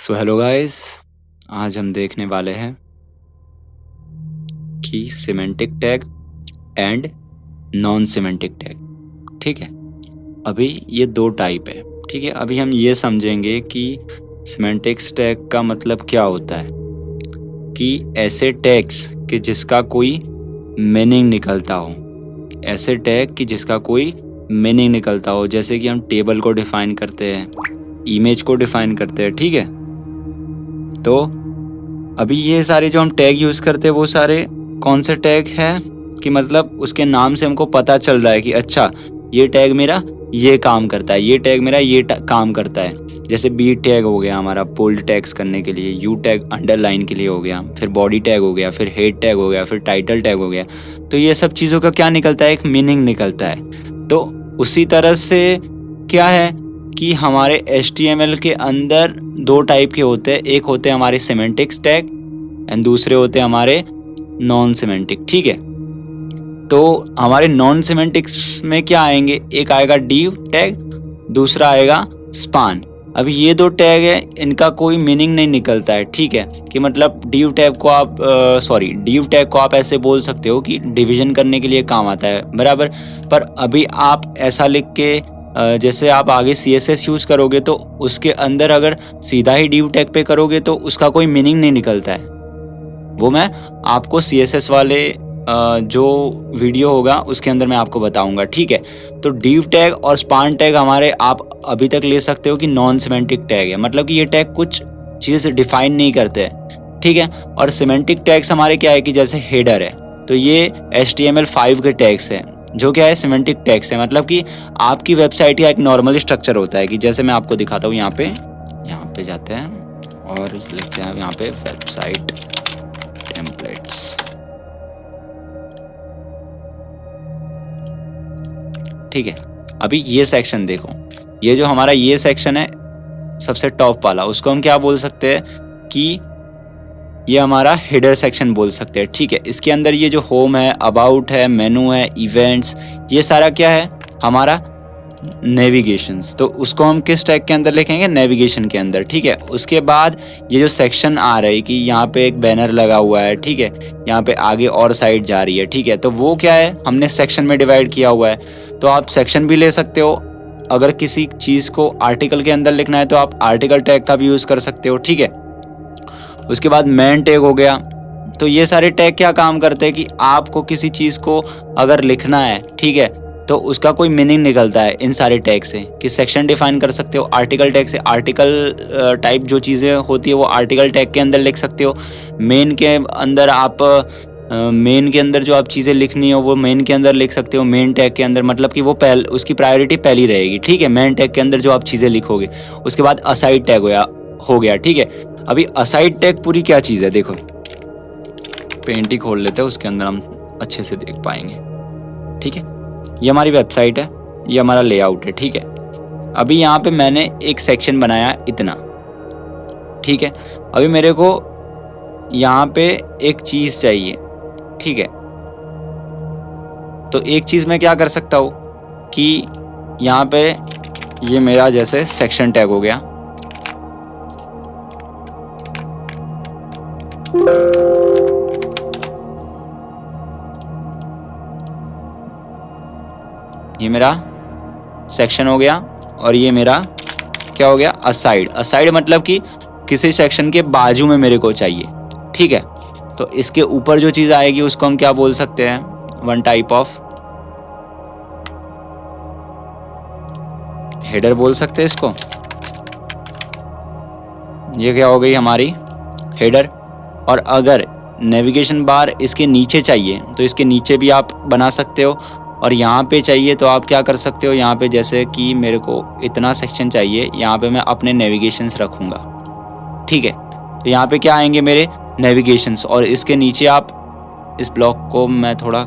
So hello guys, आज हम देखने वाले हैं कि semantic tag and non semantic tag. ठीक है, अभी ये दो टाइप है। ठीक है, अभी हम ये समझेंगे कि सिमेंटिक्स टैग का मतलब क्या होता है, कि ऐसे टैग्स कि जिसका कोई मीनिंग निकलता हो, ऐसे टैग कि जिसका कोई मीनिंग निकलता हो। जैसे कि हम टेबल को डिफाइन करते हैं, इमेज को डिफाइन करते हैं। ठीक है, तो अभी ये सारे जो हम टैग यूज़ करते हैं वो सारे कौन से टैग हैं कि मतलब उसके नाम से हमको पता चल रहा है कि अच्छा ये टैग मेरा ये काम करता है, ये टैग मेरा ये काम करता है। जैसे बी टैग हो गया हमारा बोल्ड टैग्स करने के लिए, यू टैग अंडरलाइन के लिए हो गया, फिर बॉडी टैग हो गया, फिर हेड टैग हो गया, फिर टाइटल टैग हो गया। तो ये सब चीज़ों का क्या निकलता है, एक मीनिंग निकलता है। तो उसी तरह से क्या है कि हमारे HTML के अंदर दो टाइप के होते हैं। एक होते हैं हमारे सिमेंटिक्स टैग एंड दूसरे होते हैं हमारे नॉन सिमेंटिक। ठीक है, तो हमारे नॉन सिमेंटिक्स में क्या आएंगे, एक आएगा डिव टैग, दूसरा आएगा स्पान। अभी ये दो टैग है, इनका कोई मीनिंग नहीं निकलता है। ठीक है, कि मतलब डिव टैग को आप डिव टैग को आप ऐसे बोल सकते हो कि डिवीजन करने के लिए काम आता है, बराबर। पर अभी आप ऐसा लिख के जैसे आप आगे CSS यूज़ करोगे तो उसके अंदर अगर सीधा ही डिव टैग पे करोगे तो उसका कोई मीनिंग नहीं निकलता है। वो मैं आपको CSS वाले जो वीडियो होगा उसके अंदर मैं आपको बताऊंगा। ठीक है, तो डिव टैग और स्पान टैग हमारे आप अभी तक ले सकते हो कि नॉन सिमेंटिक टैग है, मतलब कि ये टैग कुछ चीज़ डिफाइन नहीं करते हैं। ठीक है, और सिमेंटिक टैग्स हमारे क्या है कि जैसे हेडर है, तो ये HTML5 के टैग्स हैं, जो क्या है सिमेंटिक टैग्स है। मतलब कि आपकी वेबसाइट का एक नॉर्मल स्ट्रक्चर होता है कि जैसे मैं आपको दिखाता हूँ। यहाँ पे जाते हैं और लिखते हैं यहाँ पे वेबसाइट टेम्पलेट्स। ठीक है, अभी ये सेक्शन देखो, ये जो हमारा ये सेक्शन है सबसे टॉप वाला, उसको हम क्या बोल सकते हैं कि ये हमारा हेडर सेक्शन बोल सकते हैं। ठीक है, इसके अंदर ये जो होम है, अबाउट है, मेनू है, इवेंट्स, ये सारा क्या है हमारा नेविगेशंस। तो उसको हम किस टैग के अंदर लिखेंगे, नेविगेशन के अंदर। ठीक है, उसके बाद ये जो सेक्शन आ रहा है कि यहाँ पे एक बैनर लगा हुआ है, ठीक है, यहाँ पे आगे और साइड जा रही है। ठीक है, तो वो क्या है, हमने सेक्शन में डिवाइड किया हुआ है। तो आप सेक्शन भी ले सकते हो, अगर किसी चीज़ को आर्टिकल के अंदर लिखना है तो आप आर्टिकल टैग का भी यूज़ कर सकते हो। ठीक है, उसके बाद मेन टैग हो गया। तो ये सारे टैग क्या काम करते हैं कि आपको किसी चीज़ को अगर लिखना है, ठीक है, तो उसका कोई मीनिंग निकलता है इन सारे टैग से। कि सेक्शन डिफाइन कर सकते हो आर्टिकल टैग से, आर्टिकल टाइप जो चीज़ें होती है वो आर्टिकल टैग के अंदर लिख सकते हो। मेन के अंदर आप मेन के अंदर जो आप चीज़ें लिखनी हो वो मेन के अंदर लिख सकते हो, मेन टैग के अंदर, मतलब कि वो उसकी प्रायोरिटी पहली रहेगी। ठीक है, मेन टैग के अंदर जो आप चीज़ें लिखोगे। उसके बाद असाइड टैग हो गया। ठीक है, अभी असाइड टैग पूरी क्या चीज़ है, देखो पेंट ही खोल लेते हैं, उसके अंदर हम अच्छे से देख पाएंगे। ठीक है, ये हमारी वेबसाइट है, ये हमारा लेआउट है। ठीक है, अभी यहाँ पे मैंने एक सेक्शन बनाया इतना। ठीक है, अभी मेरे को यहाँ पे एक चीज़ चाहिए। ठीक है, तो एक चीज़ मैं क्या कर सकता हूँ कि यहाँ पे ये मेरा जैसे सेक्शन टैग हो गया। ये मेरा सेक्शन हो गया और ये मेरा क्या हो गया, असाइड। असाइड मतलब कि किसी सेक्शन के बाजू में मेरे को चाहिए। ठीक है, तो इसके ऊपर जो चीज़ आएगी उसको हम क्या बोल सकते हैं, वन टाइप ऑफ हेडर बोल सकते हैं इसको। ये क्या हो गई हमारी हेडर। और अगर नेविगेशन बार इसके नीचे चाहिए तो इसके नीचे भी आप बना सकते हो। और यहाँ पे चाहिए तो आप क्या कर सकते हो, यहाँ पे जैसे कि मेरे को इतना सेक्शन चाहिए, यहाँ पे मैं अपने नेविगेशंस रखूँगा। ठीक है, तो यहाँ पे क्या आएंगे मेरे नेविगेशंस, और इसके नीचे आप इस ब्लॉक को मैं थोड़ा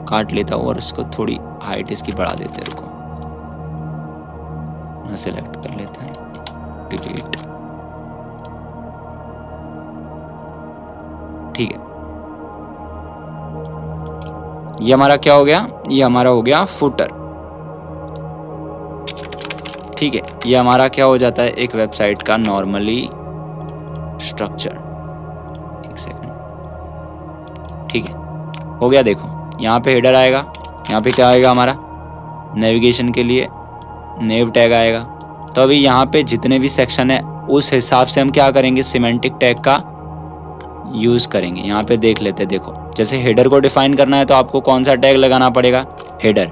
काट लेता हूँ और इसको थोड़ी हाइट इसकी बढ़ा देते हैं। रुको, सेलेक्ट कर लेते हैं, डिलीट। ठीक है, ये हमारा क्या हो गया, ये हमारा हो गया फुटर। ठीक है, ये हमारा क्या हो जाता है, एक वेबसाइट का नॉर्मली स्ट्रक्चर, एक सेकंड, ठीक है, हो गया। देखो यहाँ पे हेडर आएगा, यहाँ पे क्या आएगा हमारा, नेविगेशन के लिए नेव टैग आएगा। तो अभी यहाँ पे जितने भी सेक्शन है उस हिसाब से हम क्या करेंगे, सिमेंटिक टैग का यूज़ करेंगे। यहाँ पे देख लेते हैं। देखो जैसे हेडर को डिफाइन करना है तो आपको कौन सा टैग लगाना पड़ेगा, हेडर।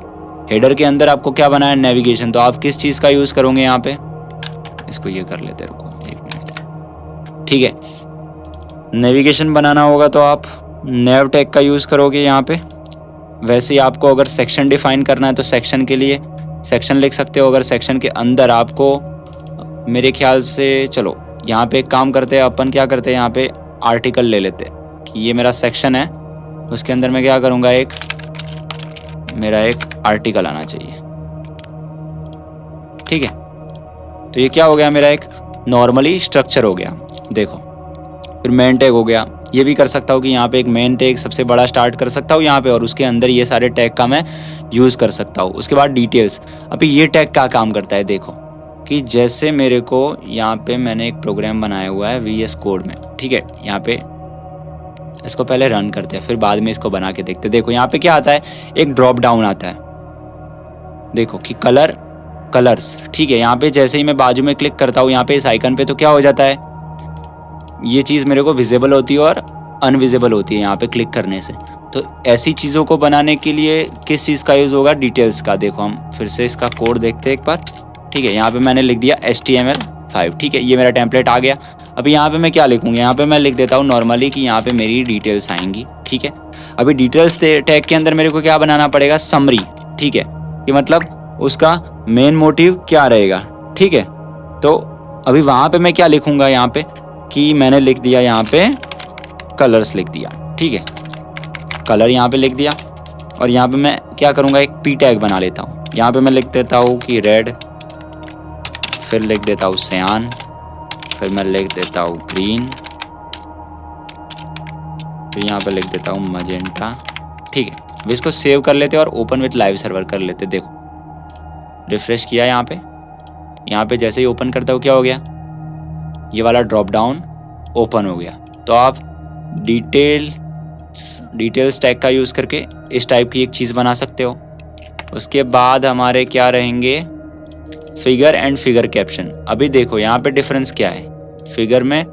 हेडर के अंदर आपको क्या बनाना है, नेविगेशन। तो आप किस चीज़ का यूज़ करोगे यहाँ पे, इसको ये कर लेते, रुको 1 मिनट, ठीक है। नेविगेशन बनाना होगा तो आप नेव टैग का यूज़ करोगे यहाँ पे। वैसे ही आपको अगर सेक्शन डिफाइन करना है तो सेक्शन के लिए सेक्शन लिख सकते हो। अगर सेक्शन के अंदर आपको मेरे ख्याल से, चलो यहाँ पे एक काम करते हैं, अपन क्या करते हैं यहाँ पे आर्टिकल ले लेते हैं कि ये मेरा सेक्शन है, उसके अंदर मैं क्या करूँगा, मेरा एक आर्टिकल आना चाहिए, ठीक है। तो ये क्या हो गया, मेरा एक नॉर्मली स्ट्रक्चर हो गया। देखो फिर मेन टैग हो गया। ये भी कर सकता हूँ कि यहाँ पे एक मेन टैग सबसे बड़ा स्टार्ट कर सकता हूँ यहाँ पे, और उसके अंदर ये सारे टैग का मैं यूज़ कर सकता हूँ। उसके बाद डिटेल्स। अभी ये टैग क्या काम करता है, देखो कि जैसे मेरे को यहाँ पे मैंने एक प्रोग्राम बनाया हुआ है VS कोड में, ठीक है। यहाँ पे इसको पहले रन करते हैं, फिर बाद में इसको बना के देखते हैं। देखो यहाँ पे क्या आता है, एक ड्रॉप डाउन आता है, देखो कि कलर्स, ठीक है। यहाँ पे जैसे ही मैं बाजू में क्लिक करता हूँ यहाँ पे इस आइकन पे, तो क्या हो जाता है, ये चीज़ मेरे को विजिबल होती है और अनविजिबल होती है यहाँ पे क्लिक करने से। तो ऐसी चीज़ों को बनाने के लिए किस चीज़ का यूज़ होगा, डिटेल्स का। देखो हम फिर से इसका कोड देखते हैं एक बार, ठीक है। यहाँ पे मैंने लिख दिया HTML5, ठीक है, ये मेरा टेम्पलेट आ गया। अभी यहाँ पे मैं क्या लिखूँगा, यहाँ पे मैं लिख देता हूँ नॉर्मली कि यहाँ पे मेरी डिटेल्स आएंगी, ठीक है। अभी डिटेल्स टैग के अंदर मेरे को क्या बनाना पड़ेगा, समरी, ठीक है, कि मतलब उसका मेन मोटिव क्या रहेगा, ठीक है। तो अभी वहाँ पे मैं क्या लिखूँगा, यहाँ पे कि मैंने लिख दिया यहाँ पे कलर्स लिख दिया, ठीक है, कलर यहाँ पे लिख दिया। और यहाँ पे मैं क्या करूँगा, एक P टैग बना लेता हूँ। यहाँ पे मैं लिख देता हूँ कि रेड, फिर लिख देता हूँ सियान, फिर मैं लिख देता हूँ ग्रीन, फिर यहाँ पे लिख देता हूँ मजेंटा, ठीक है। अब इसको सेव कर लेते और ओपन विथ लाइव सर्वर कर लेते। देखो रिफ्रेश किया यहाँ पे जैसे ही ओपन करता हूँ क्या हो गया, ये वाला ड्रॉप डाउन ओपन हो गया। तो आप डिटेल्स टैग का यूज़ करके इस टाइप की एक चीज़ बना सकते हो। उसके बाद हमारे क्या रहेंगे, फिगर एंड फिगर कैप्शन। अभी देखो यहाँ पे डिफरेंस क्या है फिगर में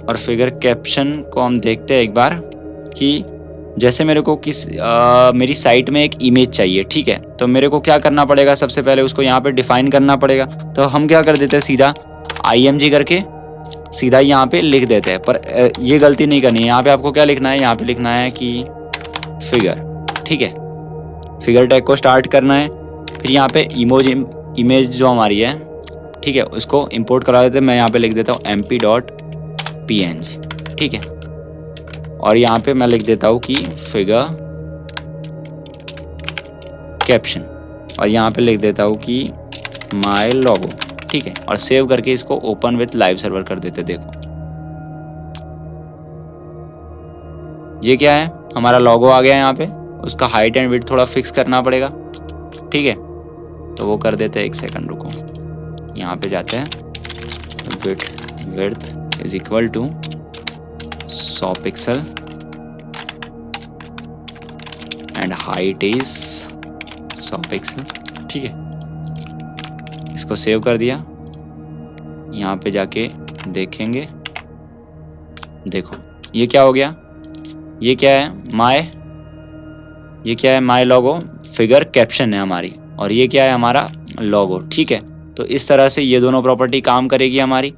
और फिगर कैप्शन को हम देखते हैं एक बार, कि जैसे मेरे को मेरी साइट में एक इमेज चाहिए, ठीक है। तो मेरे को क्या करना पड़ेगा, सबसे पहले उसको यहाँ पे डिफाइन करना पड़ेगा। तो हम क्या कर देते हैं, सीधा IMG करके सीधा यहाँ पे लिख देते हैं। पर ये गलती नहीं करनी है। यहाँ पे आपको क्या लिखना है, यहाँ पे लिखना है कि फिगर, ठीक है। फिगर टैग को स्टार्ट करना है। फिर यहाँ पे इमेज जो हमारी है, ठीक है, उसको इंपोर्ट करा देते हैं। मैं यहाँ पे लिख देता हूँ mp.png, ठीक है। और यहाँ पे मैं लिख देता हूँ कि फिगर कैप्शन, और यहाँ पे लिख देता हूँ कि माय लोगो, ठीक है। और सेव करके इसको ओपन विथ लाइव सर्वर कर देते। देखो ये क्या है, हमारा लोगो आ गया। यहाँ पे उसका हाइट एंड विड्थ थोड़ा फिक्स करना पड़ेगा, ठीक है। तो वो कर देते हैं, 1 सेकंड रुको, यहाँ पे जाते हैं, width is equal to 100 pixel and height is 100 pixel, ठीक है। इसको सेव कर दिया। यहाँ पे जाके देखेंगे, देखो ये क्या हो गया, ये क्या है माय लोगो, फिगर कैप्शन है हमारी, और ये क्या है हमारा लोगो, ठीक है। तो इस तरह से ये दोनों प्रॉपर्टी काम करेगी हमारी,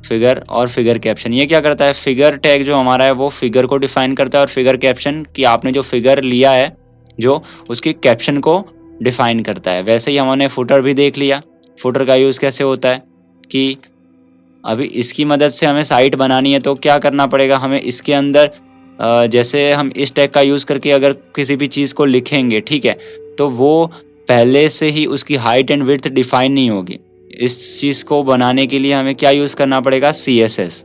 फिगर और फिगर कैप्शन। ये क्या करता है, फिगर टैग जो हमारा है वो फिगर को डिफाइन करता है, और फिगर कैप्शन कि आपने जो फिगर लिया है जो उसकी कैप्शन को डिफाइन करता है। वैसे ही हमने फुटर भी देख लिया। फुटर का यूज़ कैसे होता है कि अभी इसकी मदद से हमें साइट बनानी है, तो क्या करना पड़ेगा हमें, इसके अंदर जैसे हम इस टैग का यूज़ करके अगर किसी भी चीज़ को लिखेंगे, ठीक है, तो वो पहले से ही उसकी हाइट एंड विड्थ डिफाइन नहीं होगी। इस चीज़ को बनाने के लिए हमें क्या यूज़ करना पड़ेगा, CSS।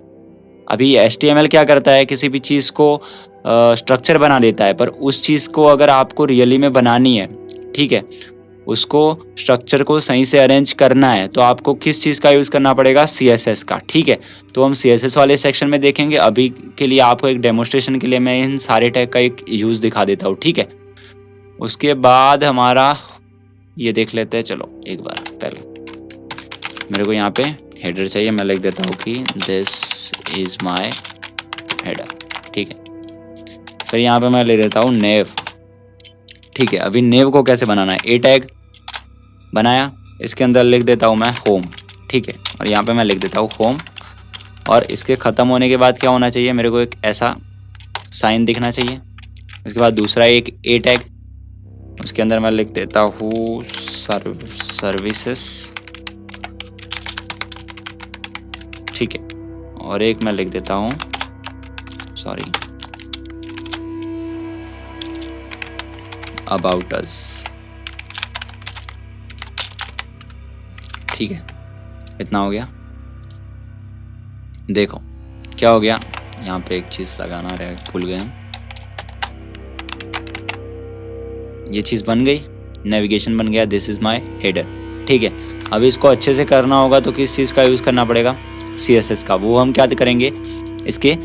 अभी HTML क्या करता है, किसी भी चीज़ को स्ट्रक्चर बना देता है, पर उस चीज़ को अगर आपको रियली में बनानी है, ठीक है, उसको स्ट्रक्चर को सही से अरेंज करना है तो आपको किस चीज़ का यूज़ करना पड़ेगा, CSS का। ठीक है, तो हम CSS वाले सेक्शन में देखेंगे। अभी के लिए आपको एक डेमोस्ट्रेशन के लिए मैं इन सारे टैग का एक यूज़ दिखा देता हूँ। ठीक है, उसके बाद हमारा ये देख लेते हैं। चलो एक बार पहले मेरे को यहाँ पे हेडर चाहिए, मैं लिख देता हूँ कि दिस इज़ माई हेडर। ठीक है, फिर यहाँ पे मैं ले देता हूँ नेव। ठीक है, अभी नेव को कैसे बनाना है, ए टैग बनाया, इसके अंदर लिख देता हूँ मैं होम। ठीक है, और यहाँ पे मैं लिख देता हूँ होम, और इसके ख़त्म होने के बाद क्या होना चाहिए, मेरे को एक ऐसा साइन दिखना चाहिए। इसके बाद दूसरा एक ए टैग, उसके अंदर मैं लिख देता हूँ सर्विसेस। ठीक है, और एक मैं लिख देता हूँ अबाउट अस। ठीक है, इतना हो गया। देखो क्या हो गया, यहाँ पे एक चीज़ लगाना रह भूल गए हम, ये चीज़ बन गई, नेविगेशन बन गया, दिस इज़ माय हेडर। ठीक है, अब इसको अच्छे से करना होगा तो किस चीज़ का यूज़ करना पड़ेगा, CSS का। वो हम क्या करेंगे, इसके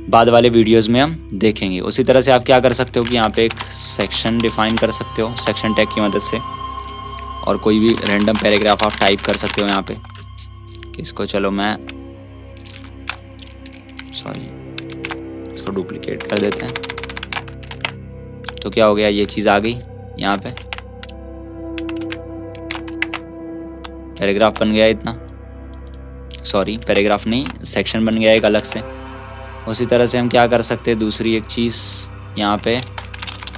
बाद वाले वीडियोस में हम देखेंगे। उसी तरह से आप क्या कर सकते हो कि यहाँ पे एक सेक्शन डिफाइन कर सकते हो सेक्शन टैग की मदद से, और कोई भी रैंडम पैराग्राफ आप टाइप कर सकते हो यहाँ पे। इसको चलो मैं इसको डुप्लीकेट कर देते हैं। तो क्या हो गया, ये चीज़ आ गई यहाँ पे, पैराग्राफ बन गया इतना, पैराग्राफ नहीं, सेक्शन बन गया एक अलग से। उसी तरह से हम क्या कर सकते हैं, दूसरी एक चीज़ यहाँ पे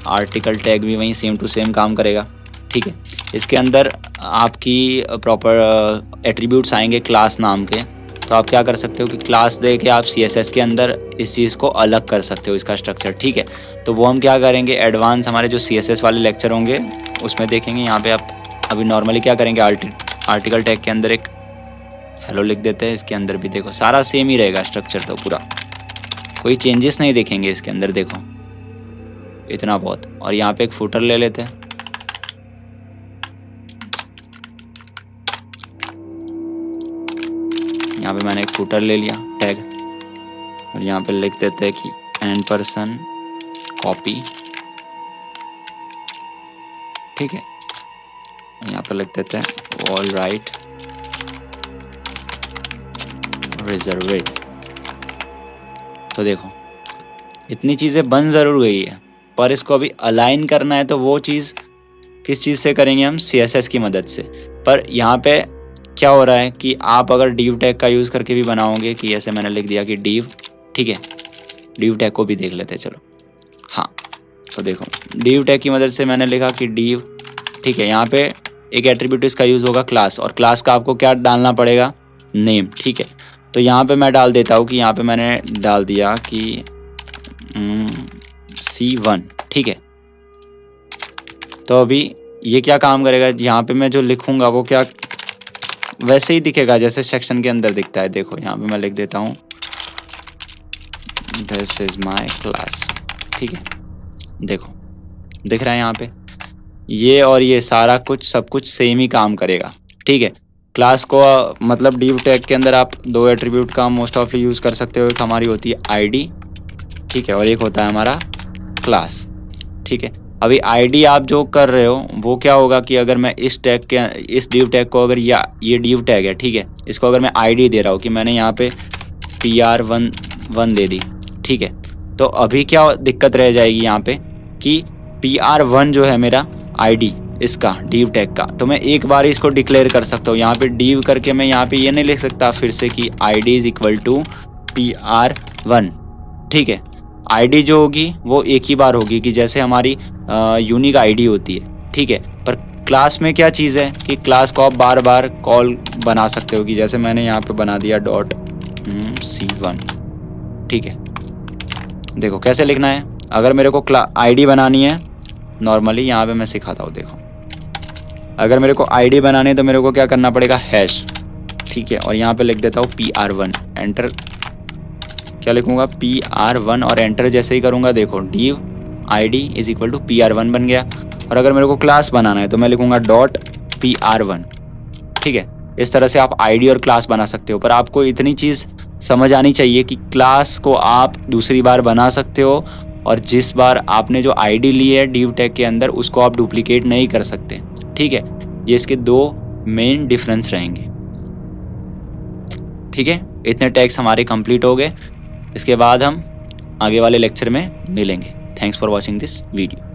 आर्टिकल टैग भी वहीं सेम टू सेम काम करेगा। ठीक है, इसके अंदर आपकी प्रॉपर एट्रीब्यूट्स आएंगे क्लास नाम के, तो आप क्या कर सकते हो कि क्लास दे के आप CSS के अंदर इस चीज़ को अलग कर सकते हो, इसका स्ट्रक्चर। ठीक है, तो वो हम क्या करेंगे, एडवांस हमारे जो CSS वाले लेक्चर होंगे उसमें देखेंगे। यहाँ पे आप अभी नॉर्मली क्या करेंगे, आर्टिकल टैग के अंदर एक हेलो लिख देते हैं। इसके अंदर भी देखो सारा सेम ही रहेगा स्ट्रक्चर, तो पूरा कोई चेंजेस नहीं देखेंगे इसके अंदर, देखो इतना बहुत। और यहाँ पे एक फुटर ले लेते हैं, यहाँ पे मैंने एक फुटर ले लिया टैग, और यहाँ पे लिख देते हैं कि n% कॉपी। ठीक है, यहाँ पे लिख देते हैं ऑल राइट रिजर्वेड। तो देखो इतनी चीज़ें बन ज़रूर गई है, पर इसको अभी अलाइन करना है तो वो चीज़ किस चीज़ से करेंगे हम, CSS की मदद से। पर यहाँ पे क्या हो रहा है कि आप अगर div टैग का यूज़ करके भी बनाओगे, कि ऐसे मैंने लिख दिया कि div। ठीक है, div टैग को भी देख लेते हैं चलो। हाँ, तो देखो div टैग की मदद से मैंने लिखा कि div। ठीक है, यहाँ पे एक एट्रीब्यूट इसका यूज़ होगा क्लास, और क्लास का आपको क्या डालना पड़ेगा, नेम। ठीक है, तो यहाँ पे मैं डाल देता हूँ कि यहाँ पे मैंने डाल दिया कि C1। ठीक है, तो अभी ये क्या काम करेगा, यहाँ पे मैं जो लिखूँगा वो क्या वैसे ही दिखेगा जैसे सेक्शन के अंदर दिखता है। देखो यहाँ पे मैं लिख देता हूँ दिस इज़ माई क्लास। ठीक है, देखो दिख रहा है यहाँ पे, ये और ये सारा कुछ सब कुछ सेम ही काम करेगा। ठीक है, क्लास को मतलब div टैग के अंदर आप दो एट्रीब्यूट का मोस्ट ऑफली यूज़ कर सकते हो। एक हमारी होती है ID, ठीक है, और एक होता है हमारा क्लास। ठीक है, अभी ID आप जो कर रहे हो वो क्या होगा कि अगर मैं इस टैग के इस div टैग को, अगर ये div टैग है, ठीक है, इसको अगर मैं ID दे रहा हूँ कि मैंने यहाँ पे PR11 दे दी। ठीक है, तो अभी क्या दिक्कत रह जाएगी यहाँ पे कि PR1 जो है मेरा ID इसका div टैग का, तो मैं एक बार इसको डिक्लेयर कर सकता हूँ। यहाँ पे div करके मैं यहाँ पे ये नहीं लिख सकता फिर से कि ID is equal to PR1। ठीक है, ID जो होगी वो एक ही बार होगी कि जैसे हमारी यूनिक ID होती है। ठीक है, पर क्लास में क्या चीज़ है कि क्लास को आप बार बार कॉल बना सकते हो, कि जैसे मैंने यहाँ पे बना दिया .C1। ठीक है, देखो कैसे लिखना है। अगर मेरे को ID बनानी है नॉर्मली, यहाँ पे मैं सिखाता हूँ। देखो अगर मेरे को ID बनानी है तो मेरे को क्या करना पड़ेगा, हैश। ठीक है, और यहाँ पे लिख देता हूँ PR1, एंटर। क्या लिखूँगा, PR1, और एंटर जैसे ही करूँगा देखो div ID is equal to PR1 बन गया। और अगर मेरे को क्लास बनाना है तो मैं लिखूँगा .pr1, ठीक है। इस तरह से आप आईडी और क्लास बना सकते हो, पर आपको इतनी चीज़ समझ आनी चाहिए कि क्लास को आप दूसरी बार बना सकते हो और जिस बार आपने जो आईडी ली है div टैग के अंदर उसको आप डुप्लीकेट नहीं कर सकते, ठीक है। ये इसके दो मेन डिफरेंस रहेंगे, ठीक है। इतने टैग्स हमारे कंप्लीट हो गए। इसके बाद हम आगे वाले लेक्चर में मिलेंगे। Thanks for watching this video.